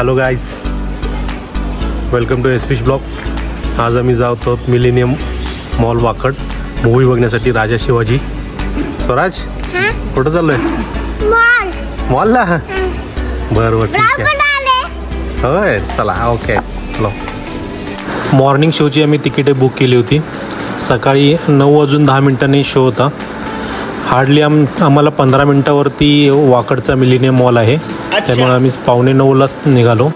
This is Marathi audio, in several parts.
Hello guys, welcome to S fish blog. आज आम्ही जात आहोत मिलेनियम मॉल वाकड मूवी बघण्यासाठी. राजा शिवाजी. स्वराज कुठं चाललोय? मॉलला. बरं बरं ठीक आहे. होय चला ओके. चलो. मॉर्निंग शोची आम्ही तिकीटे बुक केली होती. सकाळी 9:10 शो होता. हार्डली आम्हाला 15 मिनटावरती वाकडचा मिलेनियम मॉल आहे. त्यामुळे आम्ही 8:45लाच निघालो.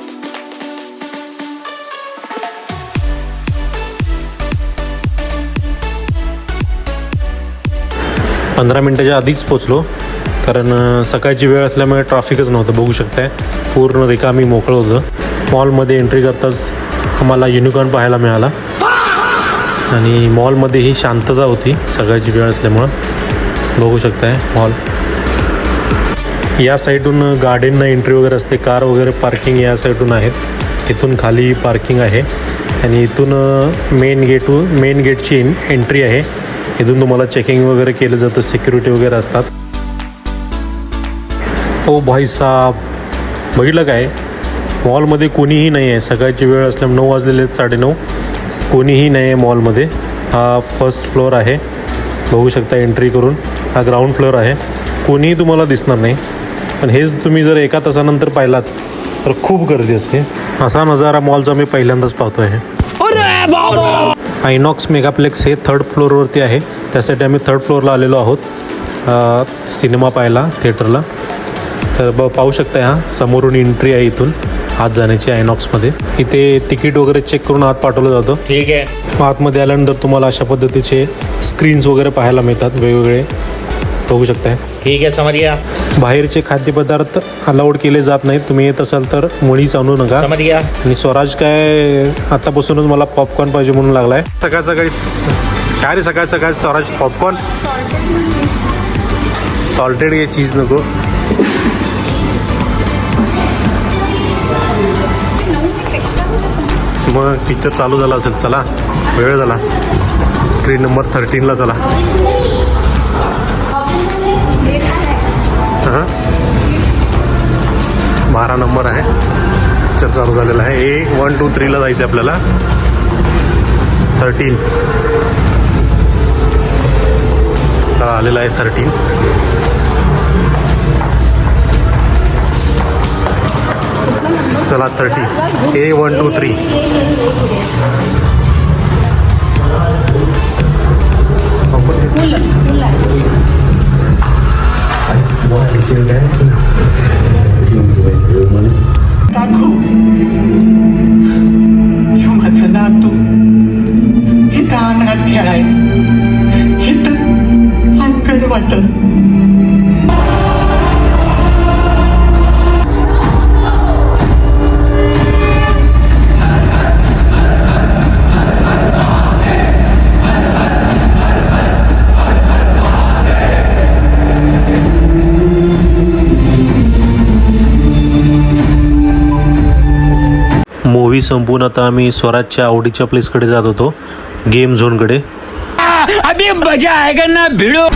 पंधरा मिनटाच्या आधीच पोचलो, कारण सकाळची वेळ असल्यामुळे ट्रॅफिकच नव्हतं. बघू शकताय पूर्ण रिकामी मोकळं होतं. मॉलमध्ये एंट्री करताच आम्हाला युनिकॉर्न पाहायला मिळाला आणि मॉलमध्ये ही शांतता होती सकाळची वेळ असल्यामुळं. बघू शकताय मॉल. या साईडून गार्डनला एंट्री वगैरे असते. कार वगैरे पार्किंग या साईडून आहेत. इथून खाली पार्किंग आहे आणि इथून मेन गेटची एंट्री आहे. इथून तुम्हाला चेकिंग वगैरे केलं जातं. सिक्युरिटी वगैरे असतात. ओ भाई साहब, बघितलं काय, मॉलमध्ये कोणीही नाही आहे. सकाळची वेळ असल्यामुळे 9 वाजलेले आहेत, 9:30. कोणीही नाही आहे मॉलमध्ये. हा फर्स्ट फ्लोअर आहे. बघू शकता एंट्री करून. हा ग्राउंड फ्लोअर आहे. कोणीही तुम्हाला दिसणार नाही. पण हेच तुम्ही जर एका तासानंतर पाहिलात तर खूप गर्दी असते. असा नजारा मॉलचा मी पहिल्यांदाच पाहतो आहे. आयनॉक्स मेगाप्लेक्स हे 3rd फ्लोअरवरती आहे. त्यासाठी आम्ही 3rd फ्लोअरला आलेलो आहोत सिनेमा पाहायला, थिएटरला. तर पाहू शकता, हा समोरून एंट्री आहे इथून आत जाण्याची आयनॉक्समध्ये. इथे तिकीट वगैरे चेक करून आत पाठवलं जातं. ठीक आहे. आतमध्ये आल्यानंतर तुम्हाला अशा पद्धतीचे स्क्रीन्स वगैरे पाहायला मिळतात वेगवेगळे. बघू शकताय. ठीक आहे, समज गया. बाहेरचे खाद्यपदार्थ अलाउड केले जात नाहीत. तुम्ही येत असाल तर मुळीच आणू नका. समज गया. आणि स्वराज काय आतापासूनच मला पॉपकॉर्न पाहिजे म्हणून लागलाय. सकाळ सकाळी काय रे, सकाळ सकाळी स्वराज पॉपकॉर्न. सॉल्टेड घे, चीज नको. मग पिक्चर चालू झाला असेल. चला, वेळ झाला. स्क्रीन नंबर 13ला चला. हां, 12 नंबर आहे. पिक्चर चालू झालेला आहे. 1, 2, 3ला जायचं आहे आपल्याला. 13 आलेला आहे. 13 चला. 30 A 1 2 3. माझा नातू इथं अंगणात खेळायचं. इथं अंगण वाटत. मूवी संपून आता आम्ही स्वराजच्या आवडीच्या प्लेसकडे जात होतो, गेम झोनकडे. अभी मजा आएगा ना भिड़ो.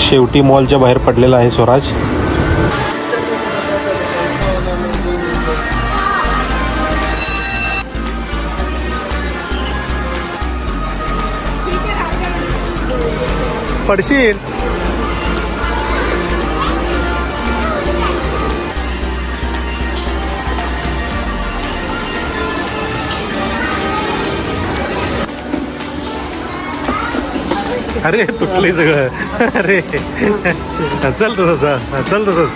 शेवटी मॉलच्या बाहेर पडलेला आहे स्वराज. पडशील. अरे तुटले सगळं. अरे चल तसंच, चल तसंच.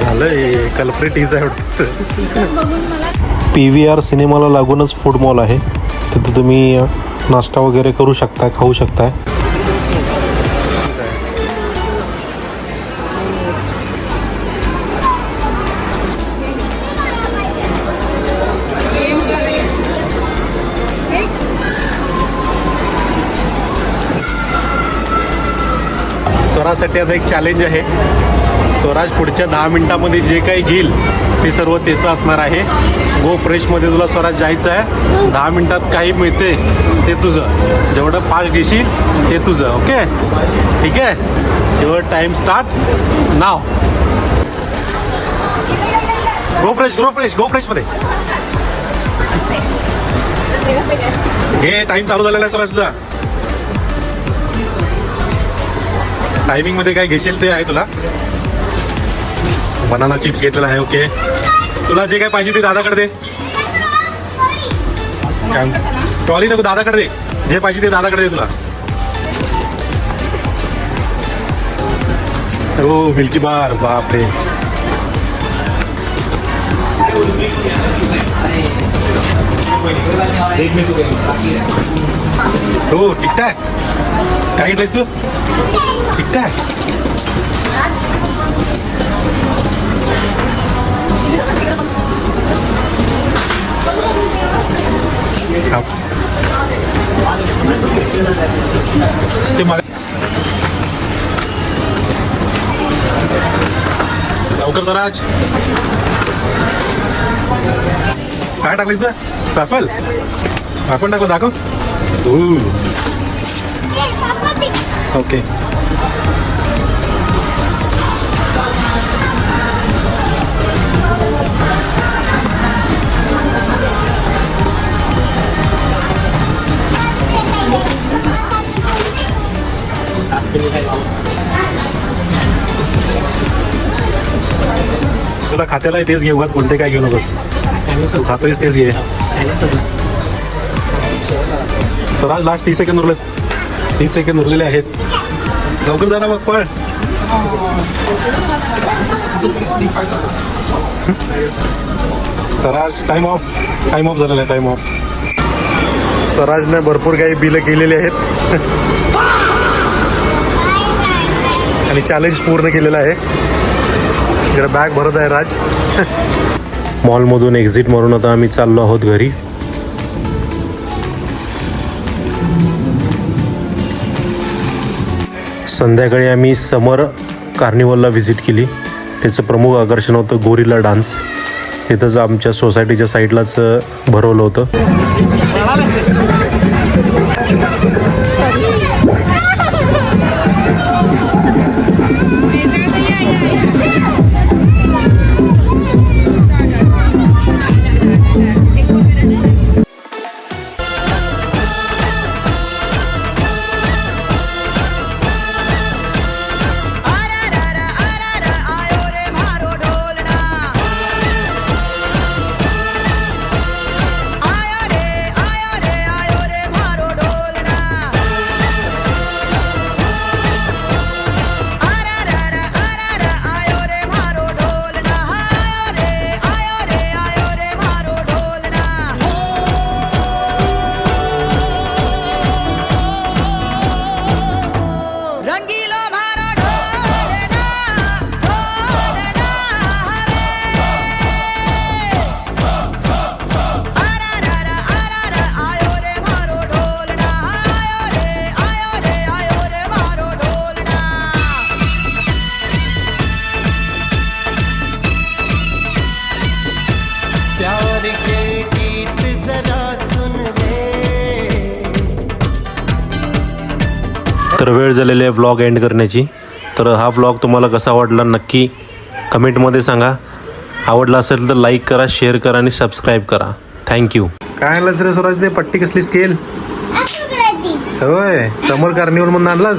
झालं कल्प्रिट इज आहे. PVR सिनेमाला लागूनच फूड मॉल आहे. तिथे तुम्ही नाश्ता वगैरे करू शकता, खाऊ शकताय. स्वराजसाठी आता एक चॅलेंज आहे. स्वराज पुढच्या 10 मिनिटामध्ये जे काही घेईल ते सर्व त्याचं असणार आहे. गो फ्रेशमध्ये तुला स्वराज जायचं आहे. 10 मिनिटात काही मिळते ते तुझं, जेवढं फास्ट घेशील ते तुझं. ओके, ठीक आहे. Your time start now. Go fresh, go fresh, go फ्रेशमध्ये हे टाइम चालू झालेला आहे स्वराजचा. टायमिंग मध्ये काय घेशील ते आहे तुला. बनाना चिप्स घेतलेला आहे. ओके, तुला जे काय पाहिजे ते दादाकडे दे. ट्रॉली नको, दादाकडे दे. जे पाहिजे ते दादाकडे दे तुला. हो मिल्की बार, बापरे. हो ठीक ठाक. काय घेतलंयस तू? ठीक ठाक. ते मला लवकर स्वराज. काय टाकलीस ना? पापल, आपण टाकू, दाखव. ओके, तुला खात्याला तेच घे. उगाच कोणते काय घेऊ नकोस. तू खातोयस तेच घे. स्वराज लास्ट 30 सेकंद उरले. 30 सेकंद उरलेले आहेत. लवकर जा ना मग, पळ. Swaraj time of. Time of झालेला आहे. Time of. स्वराजने भरपूर काही बिलं केलेली आहेत आणि चॅलेंज पूर्ण केलेलं आहे. जरा बॅग भरत आहे राज. मॉलमधून एक्झिट मारून आता आम्ही चाललो आहोत घरी. संध्याकाळी आम्ही समर कार्निवलला व्हिजिट केली. त्याचं प्रमुख आकर्षण होतं गोरिल्ला डान्स. तिथंच आमच्या सोसायटीच्या साईडलाच भरवलं होतं. प्यार के गीत जरा सुन ले. तर वेळ झालेली आहे व्लॉग एंड करण्याची. तर हा व्लॉग तुम्हाला कसा वाटला नक्की कमेंटमध्ये सांगा. आवडला असेल तर लाईक करा, शेअर करा आणि सबस्क्राईब करा. थँक्यू. काय आणलंस रे स्वराज? ते पट्टी कसली स्केल? होय, समोर कार्निवल म्हणून आणलास.